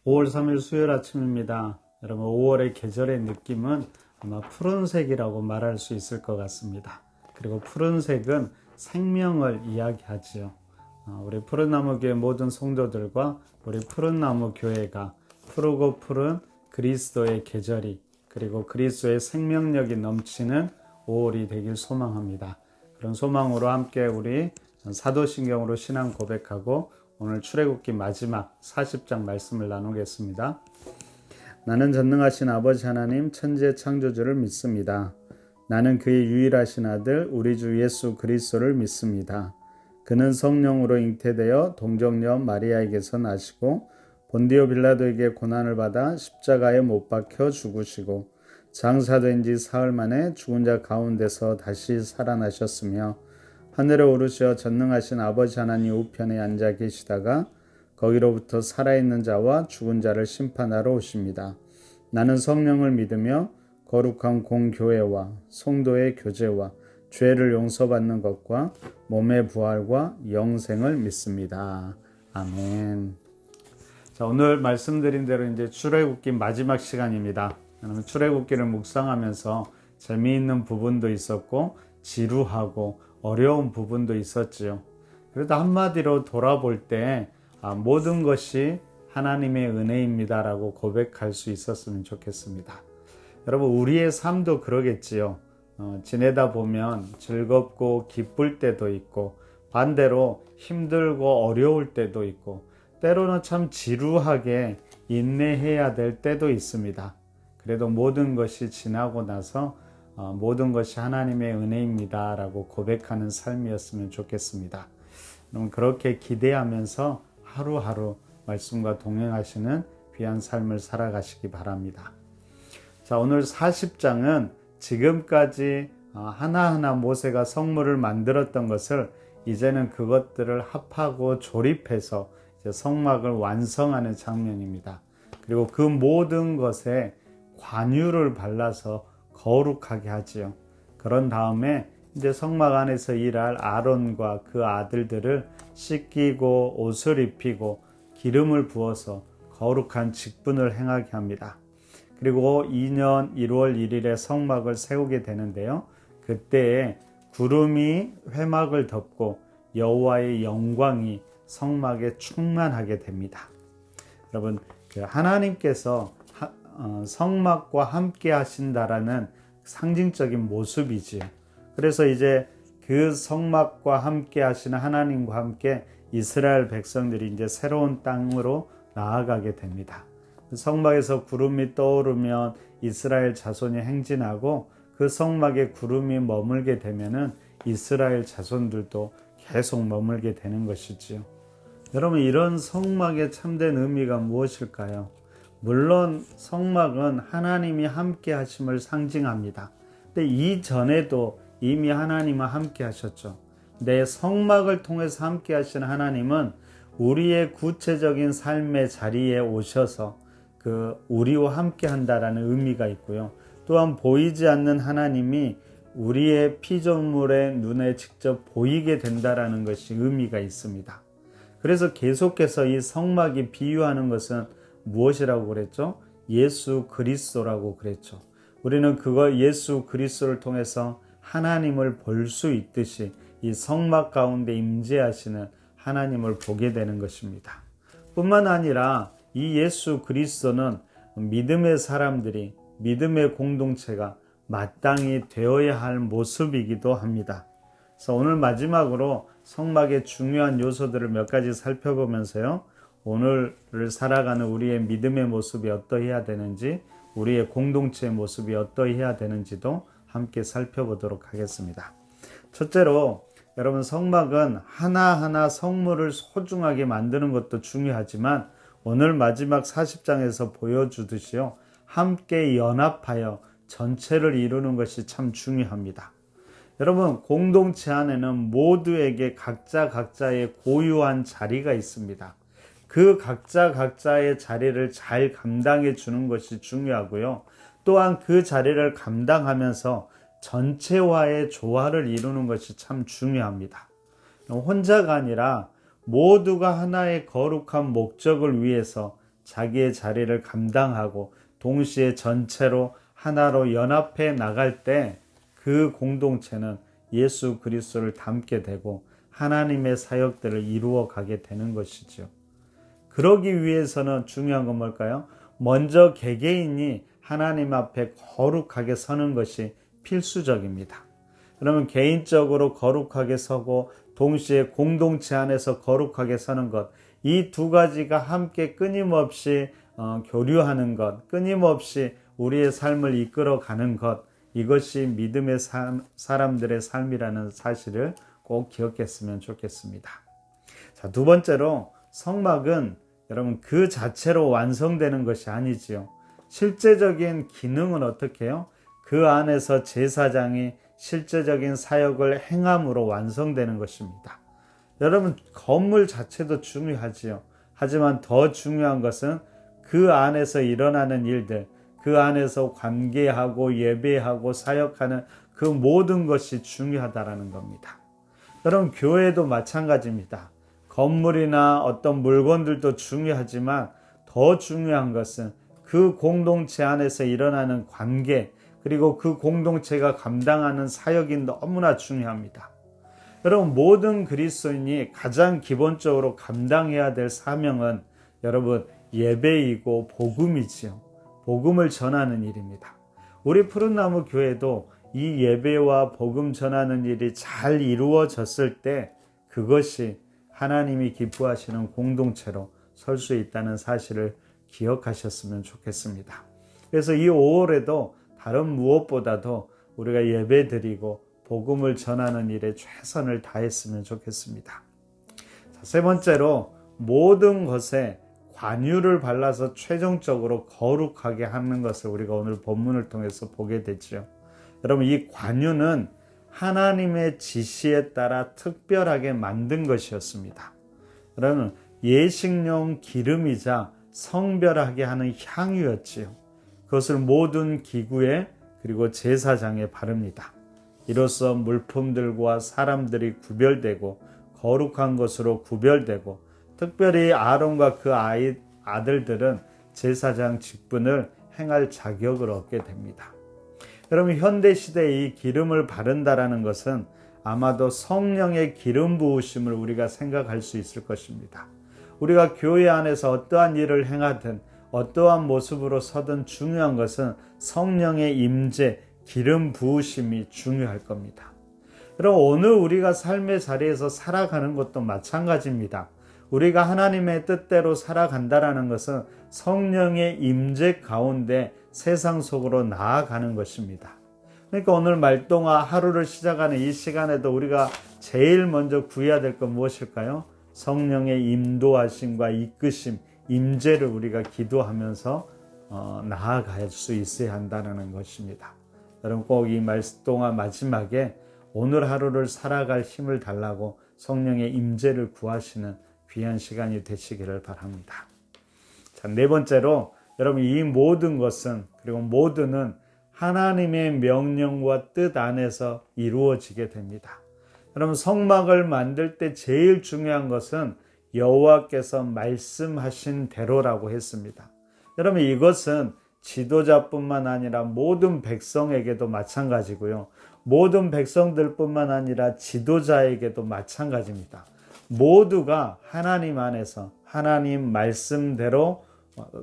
5월 3일 수요일 아침입니다. 여러분 5월의 계절의 느낌은 아마 푸른색이라고 말할 수 있을 것 같습니다. 그리고 푸른색은 생명을 이야기하지요. 우리 푸른나무 교회 모든 성도들과 우리 푸른나무 교회가 푸르고 푸른 그리스도의 계절이 그리고 그리스도의 생명력이 넘치는 5월이 되길 소망합니다. 그런 소망으로 함께 우리 사도신경으로 신앙 고백하고 오늘 출애굽기 마지막 40장 말씀을 나누겠습니다. 나는 전능하신 아버지 하나님 천지의 창조주를 믿습니다. 나는 그의 유일하신 아들 우리 주 예수 그리스도를 믿습니다. 그는 성령으로 잉태되어 동정녀 마리아에게서 나시고 본디오 빌라도에게 고난을 받아 십자가에 못 박혀 죽으시고 장사된 지 사흘 만에 죽은 자 가운데서 다시 살아나셨으며 하늘에 오르셔 전능하신 아버지 하나님 우편에 앉아 계시다가 거기로부터 살아있는 자와 죽은 자를 심판하러 오십니다. 나는 성령을 믿으며 거룩한 공교회와 성도의 교제와 죄를 용서받는 것과 몸의 부활과 영생을 믿습니다. 아멘. 자, 오늘 말씀드린 대로 이제 출애굽기 마지막 시간입니다. 출애굽기를 묵상하면서 재미있는 부분도 있었고 지루하고 어려운 부분도 있었지요. 그래도 한마디로 돌아볼 때 모든 것이 하나님의 은혜입니다라고 고백할 수 있었으면 좋겠습니다. 여러분 우리의 삶도 그러겠지요. 지내다 보면 즐겁고 기쁠 때도 있고 반대로 힘들고 어려울 때도 있고 때로는 참 지루하게 인내해야 될 때도 있습니다. 그래도 모든 것이 지나고 나서 모든 것이 하나님의 은혜입니다 라고 고백하는 삶이었으면 좋겠습니다. 그럼 그렇게 기대하면서 하루하루 말씀과 동행하시는 귀한 삶을 살아가시기 바랍니다. 자, 오늘 40장은 지금까지 하나하나 모세가 성물을 만들었던 것을 이제는 그것들을 합하고 조립해서 이제 성막을 완성하는 장면입니다. 그리고 그 모든 것에 관유를 발라서 거룩하게 하지요. 그런 다음에 이제 성막 안에서 일할 아론과 그 아들들을 씻기고 옷을 입히고 기름을 부어서 거룩한 직분을 행하게 합니다. 그리고 2년 1월 1일에 성막을 세우게 되는데요. 그때에 구름이 회막을 덮고 여호와의 영광이 성막에 충만하게 됩니다. 여러분 하나님께서 성막과 함께 하신다라는 상징적인 모습이지요. 그래서 이제 그 성막과 함께 하시는 하나님과 함께 이스라엘 백성들이 이제 새로운 땅으로 나아가게 됩니다. 성막에서 구름이 떠오르면 이스라엘 자손이 행진하고 그 성막에 구름이 머물게 되면은 이스라엘 자손들도 계속 머물게 되는 것이지요. 여러분 이런 성막의 참된 의미가 무엇일까요? 물론 성막은 하나님이 함께 하심을 상징합니다. 근데 이전에도 이미 하나님은 함께 하셨죠. 내 성막을 통해서 함께 하시는 하나님은 우리의 구체적인 삶의 자리에 오셔서 우리와 함께 한다라는 의미가 있고요. 또한 보이지 않는 하나님이 우리의 피조물의 눈에 직접 보이게 된다라는 것이 의미가 있습니다. 그래서 계속해서 이 성막이 비유하는 것은 무엇이라고 그랬죠? 예수 그리스도라고 그랬죠. 우리는 예수 그리스도를 통해서 하나님을 볼 수 있듯이 이 성막 가운데 임재하시는 하나님을 보게 되는 것입니다. 뿐만 아니라 이 예수 그리스도는 믿음의 사람들이 믿음의 공동체가 마땅히 되어야 할 모습이기도 합니다. 그래서 오늘 마지막으로 성막의 중요한 요소들을 몇 가지 살펴보면서요. 오늘을 살아가는 우리의 믿음의 모습이 어떠해야 되는지 우리의 공동체의 모습이 어떠해야 되는지도 함께 살펴보도록 하겠습니다. 첫째로 여러분 성막은 하나하나 성물을 소중하게 만드는 것도 중요하지만 오늘 마지막 40장에서 보여주듯이요. 함께 연합하여 전체를 이루는 것이 참 중요합니다. 여러분 공동체 안에는 모두에게 각자의 고유한 자리가 있습니다. 그 각자의 자리를 잘 감당해 주는 것이 중요하고요. 또한 그 자리를 감당하면서 전체와의 조화를 이루는 것이 참 중요합니다. 혼자가 아니라 모두가 하나의 거룩한 목적을 위해서 자기의 자리를 감당하고 동시에 전체로 하나로 연합해 나갈 때 그 공동체는 예수 그리스도를 닮게 되고 하나님의 사역들을 이루어 가게 되는 것이죠. 그러기 위해서는 중요한 건 뭘까요? 먼저 개개인이 하나님 앞에 거룩하게 서는 것이 필수적입니다. 그러면 개인적으로 거룩하게 서고 동시에 공동체 안에서 거룩하게 서는 것, 이 두 가지가 함께 끊임없이 교류하는 것, 끊임없이 우리의 삶을 이끌어가는 것, 이것이 믿음의 사람들의 삶이라는 사실을 꼭 기억했으면 좋겠습니다. 자, 두 번째로 성막은 여러분 그 자체로 완성되는 것이 아니지요. 실제적인 기능은 어떻게 해요? 그 안에서 제사장이 실제적인 사역을 행함으로 완성되는 것입니다. 여러분 건물 자체도 중요하지요. 하지만 더 중요한 것은 그 안에서 일어나는 일들, 그 안에서 관계하고 예배하고 사역하는 그 모든 것이 중요하다라는 겁니다. 여러분 교회도 마찬가지입니다. 건물이나 어떤 물건들도 중요하지만 더 중요한 것은 그 공동체 안에서 일어나는 관계, 그리고 그 공동체가 감당하는 사역이 너무나 중요합니다. 여러분 모든 그리스도인이 가장 기본적으로 감당해야 될 사명은 여러분 예배이고 복음이지요. 복음을 전하는 일입니다. 우리 푸른나무 교회도 이 예배와 복음 전하는 일이 잘 이루어졌을 때 그것이 하나님이 기뻐하시는 공동체로 설 수 있다는 사실을 기억하셨으면 좋겠습니다. 그래서 이 5월에도 다른 무엇보다도 우리가 예배드리고 복음을 전하는 일에 최선을 다했으면 좋겠습니다. 자, 세 번째로 모든 것에 관유를 발라서 최종적으로 거룩하게 하는 것을 우리가 오늘 본문을 통해서 보게 되죠. 여러분 이 관유는 하나님의 지시에 따라 특별하게 만든 것이었습니다. 여러분 예식용 기름이자 성별하게 하는 향유였지요. 그것을 모든 기구에 그리고 제사장에 바릅니다. 이로써 물품들과 사람들이 구별되고 거룩한 것으로 구별되고 특별히 아론과 그 아들들은 제사장 직분을 행할 자격을 얻게 됩니다. 여러분 현대시대에 이 기름을 바른다라는 것은 아마도 성령의 기름 부으심을 우리가 생각할 수 있을 것입니다. 우리가 교회 안에서 어떠한 일을 행하든 어떠한 모습으로 서든 중요한 것은 성령의 임재, 기름 부으심이 중요할 겁니다. 여러분 오늘 우리가 삶의 자리에서 살아가는 것도 마찬가지입니다. 우리가 하나님의 뜻대로 살아간다라는 것은 성령의 임재 가운데 세상 속으로 나아가는 것입니다. 그러니까 오늘 말동아 하루를 시작하는 이 시간에도 우리가 제일 먼저 구해야 될 건 무엇일까요? 성령의 인도하심과 이끄심, 임재를 우리가 기도하면서 나아갈 수 있어야 한다는 것입니다. 여러분 꼭 이 말동아 마지막에 오늘 하루를 살아갈 힘을 달라고 성령의 임재를 구하시는 귀한 시간이 되시기를 바랍니다. 자, 네 번째로 여러분 이 모든 것은 그리고 모두는 하나님의 명령과 뜻 안에서 이루어지게 됩니다. 여러분 성막을 만들 때 제일 중요한 것은 여호와께서 말씀하신 대로라고 했습니다. 여러분 이것은 지도자뿐만 아니라 모든 백성에게도 마찬가지고요. 모든 백성들뿐만 아니라 지도자에게도 마찬가지입니다. 모두가 하나님 안에서 하나님 말씀대로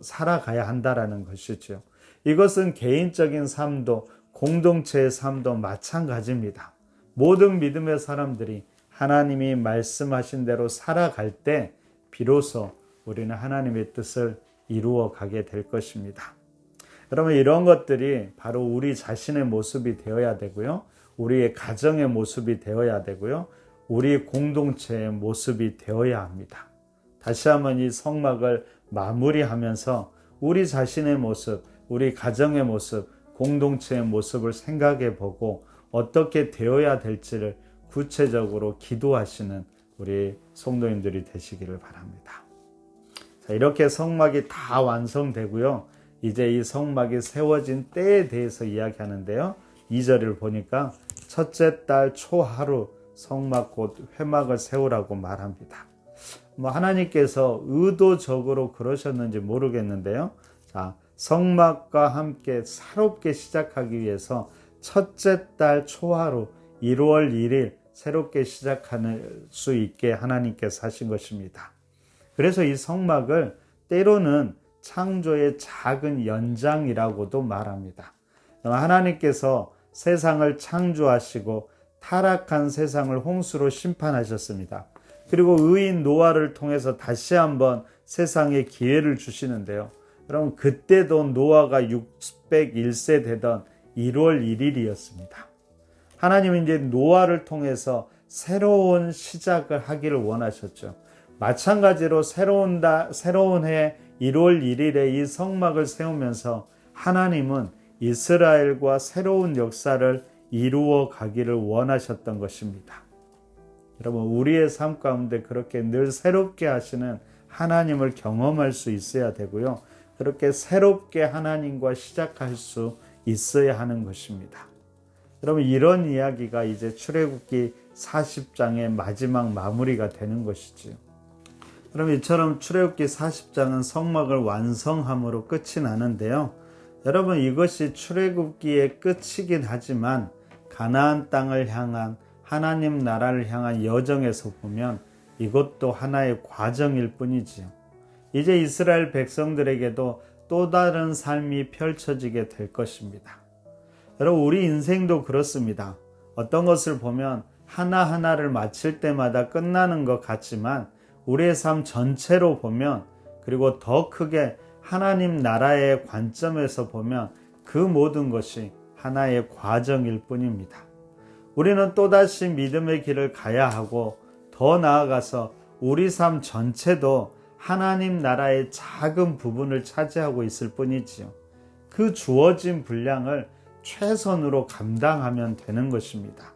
살아가야 한다라는 것이죠. 이것은 개인적인 삶도 공동체의 삶도 마찬가지입니다. 모든 믿음의 사람들이 하나님이 말씀하신 대로 살아갈 때 비로소 우리는 하나님의 뜻을 이루어 가게 될 것입니다. 여러분 이런 것들이 바로 우리 자신의 모습이 되어야 되고요. 우리의 가정의 모습이 되어야 되고요. 우리 공동체의 모습이 되어야 합니다. 다시 한번 이 성막을 마무리하면서 우리 자신의 모습, 우리 가정의 모습, 공동체의 모습을 생각해 보고 어떻게 되어야 될지를 구체적으로 기도하시는 우리 성도님들이 되시기를 바랍니다. 자, 이렇게 성막이 다 완성되고요. 이제 이 성막이 세워진 때에 대해서 이야기하는데요. 2절을 보니까 첫째 달 초하루 성막 곧 회막을 세우라고 말합니다. 하나님께서 의도적으로 그러셨는지 모르겠는데요. 자, 성막과 함께 새롭게 시작하기 위해서 첫째 달 초하루 1월 1일 새롭게 시작할 수 있게 하나님께서 하신 것입니다. 그래서 이 성막을 때로는 창조의 작은 연장이라고도 말합니다. 하나님께서 세상을 창조하시고 타락한 세상을 홍수로 심판하셨습니다. 그리고 의인 노아를 통해서 다시 한번 세상에 기회를 주시는데요. 여러분, 그때도 노아가 601세 되던 1월 1일이었습니다. 하나님은 이제 노아를 통해서 새로운 시작을 하기를 원하셨죠. 마찬가지로 새로운 해 1월 1일에 이 성막을 세우면서 하나님은 이스라엘과 새로운 역사를 이루어 가기를 원하셨던 것입니다. 여러분, 우리의 삶 가운데 그렇게 늘 새롭게 하시는 하나님을 경험할 수 있어야 되고요. 그렇게 새롭게 하나님과 시작할 수 있어야 하는 것입니다. 여러분, 이런 이야기가 이제 출애굽기 40장의 마지막 마무리가 되는 것이지요. 그럼 이처럼 출애굽기 40장은 성막을 완성함으로 끝이 나는데요. 여러분, 이것이 출애굽기의 끝이긴 하지만 가나안 땅을 향한 하나님 나라를 향한 여정에서 보면 이것도 하나의 과정일 뿐이지요. 이제 이스라엘 백성들에게도 또 다른 삶이 펼쳐지게 될 것입니다. 여러분, 우리 인생도 그렇습니다. 어떤 것을 보면 하나하나를 마칠 때마다 끝나는 것 같지만 우리의 삶 전체로 보면, 그리고 더 크게 하나님 나라의 관점에서 보면 그 모든 것이 하나의 과정일 뿐입니다. 우리는 또다시 믿음의 길을 가야 하고, 더 나아가서 우리 삶 전체도 하나님 나라의 작은 부분을 차지하고 있을 뿐이지요. 그 주어진 분량을 최선으로 감당하면 되는 것입니다.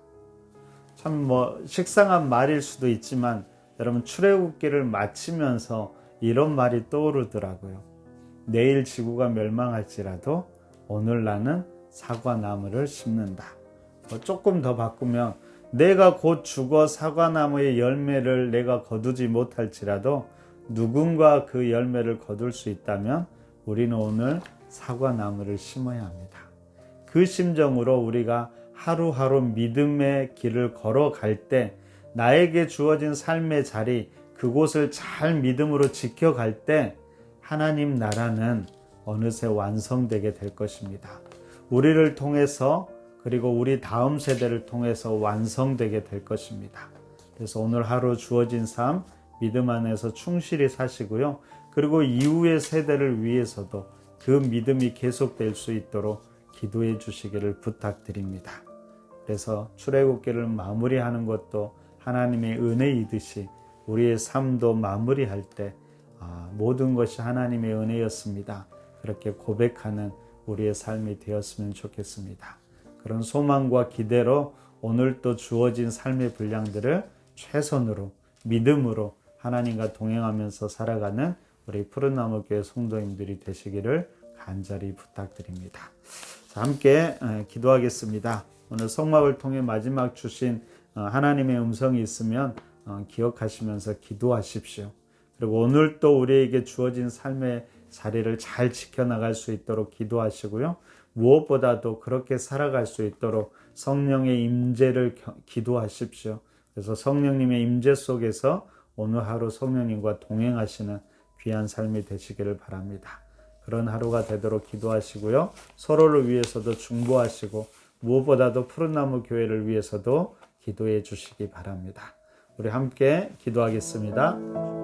참 식상한 말일 수도 있지만 여러분, 출애굽기를 마치면서 이런 말이 떠오르더라고요. 내일 지구가 멸망할지라도 오늘 나는 사과나무를 심는다. 조금 더 바꾸면 내가 곧 죽어 사과나무의 열매를 내가 거두지 못할지라도 누군가 그 열매를 거둘 수 있다면 우리는 오늘 사과나무를 심어야 합니다. 그 심정으로 우리가 하루하루 믿음의 길을 걸어갈 때, 나에게 주어진 삶의 자리, 그곳을 잘 믿음으로 지켜갈 때 하나님 나라는 어느새 완성되게 될 것입니다. 우리를 통해서, 그리고 우리 다음 세대를 통해서 완성되게 될 것입니다. 그래서 오늘 하루 주어진 삶 믿음 안에서 충실히 사시고요. 그리고 이후의 세대를 위해서도 그 믿음이 계속될 수 있도록 기도해 주시기를 부탁드립니다. 그래서 출애굽기를 마무리하는 것도 하나님의 은혜이듯이 우리의 삶도 마무리할 때 모든 것이 하나님의 은혜였습니다. 그렇게 고백하는 우리의 삶이 되었으면 좋겠습니다. 그런 소망과 기대로 오늘 또 주어진 삶의 분량들을 최선으로 믿음으로 하나님과 동행하면서 살아가는 우리 푸른나무교회 성도님들이 되시기를 간절히 부탁드립니다. 자, 함께 기도하겠습니다. 오늘 성막을 통해 마지막 주신 하나님의 음성이 있으면 기억하시면서 기도하십시오. 그리고 오늘 또 우리에게 주어진 삶의 자리를 잘 지켜나갈 수 있도록 기도하시고요. 무엇보다도 그렇게 살아갈 수 있도록 성령의 임재를 기도하십시오. 그래서 성령님의 임재 속에서 오늘 하루 성령님과 동행하시는 귀한 삶이 되시기를 바랍니다. 그런 하루가 되도록 기도하시고요. 서로를 위해서도 중보하시고 무엇보다도 푸른나무 교회를 위해서도 기도해 주시기 바랍니다. 우리 함께 기도하겠습니다.